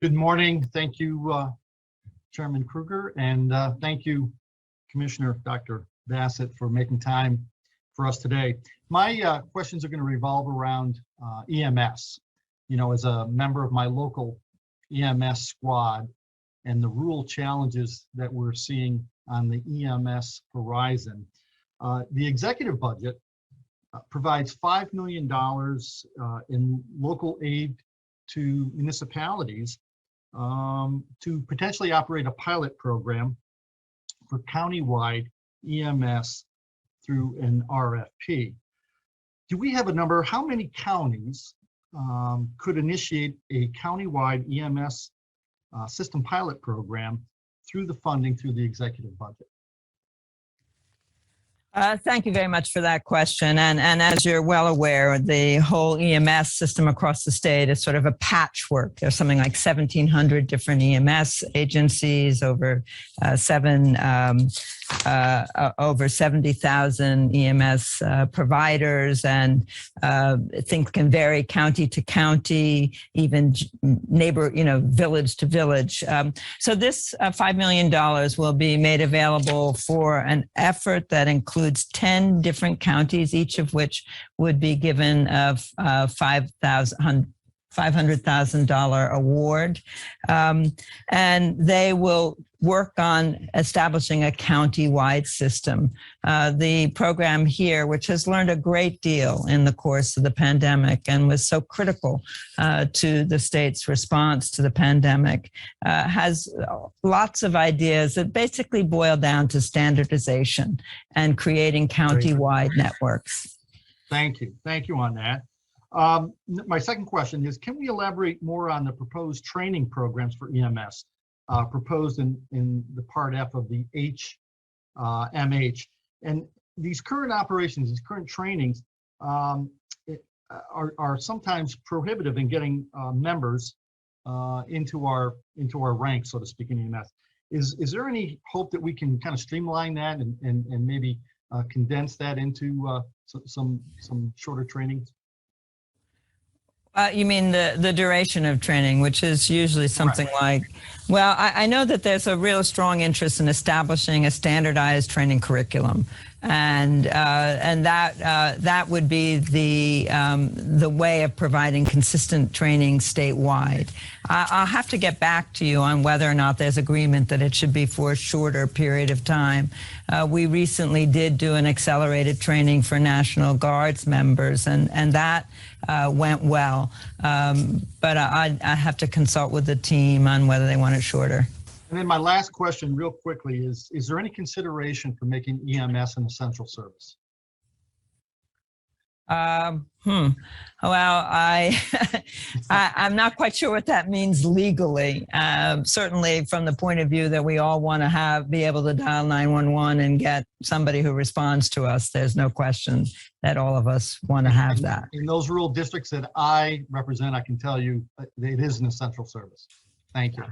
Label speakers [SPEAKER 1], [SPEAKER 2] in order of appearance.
[SPEAKER 1] Good morning. Thank you, Chairman Kruger, and thank you, Commissioner Dr. Bassett, for making time for us today. My questions are going to revolve around EMS. You know, as a member of my local EMS squad and the rural challenges that we're seeing on the EMS horizon, the executive budget provides $5 million in local aid to municipalities to potentially operate a pilot program for countywide EMS through an RFP. Do we have a number? How many counties could initiate a countywide EMS system pilot program through the funding through the executive budget?
[SPEAKER 2] Thank you very much for that question. And as you're well aware, the whole EMS system across the state is sort of a patchwork. There's something like 1,700 different EMS agencies, over 70,000 EMS providers, and things can vary county to county, even neighbor, village to village. So this $5 million will be made available for an effort that includes 10 different counties, each of which would be given a $500,000 award. And they will work on establishing a county-wide system. The program here, which has learned a great deal in the course of the pandemic and was so critical to the state's response to the pandemic, has lots of ideas that basically boil down to standardization and creating county-wide networks.
[SPEAKER 1] Thank you. Thank you on that. My second question is, can we elaborate more on the proposed training programs for EMS proposed in the Part F of the HMH? And these current operations, these current trainings are sometimes prohibitive in getting members into our ranks, so to speak, in EMS. Is there any hope that we can kind of streamline that and maybe condense that into some shorter trainings?
[SPEAKER 2] You mean the duration of training, which is usually something like, well, I know that there's a real strong interest in establishing a standardized training curriculum, and that would be the way of providing consistent training statewide. I'll have to get back to you on whether or not there's agreement that it should be for a shorter period of time. We recently did do an accelerated training for National Guards members, and that went well. But I have to consult with the team on whether they want it shorter.
[SPEAKER 1] And then my last question real quickly is there any consideration for making EMS an essential service?
[SPEAKER 2] Well, I'm not quite sure what that means legally. Certainly from the point of view that we all want to be able to dial 911 and get somebody who responds to us, there's no question that all of us want to have that.
[SPEAKER 1] In those rural districts that I represent, I can tell you it is an essential service. Thank you.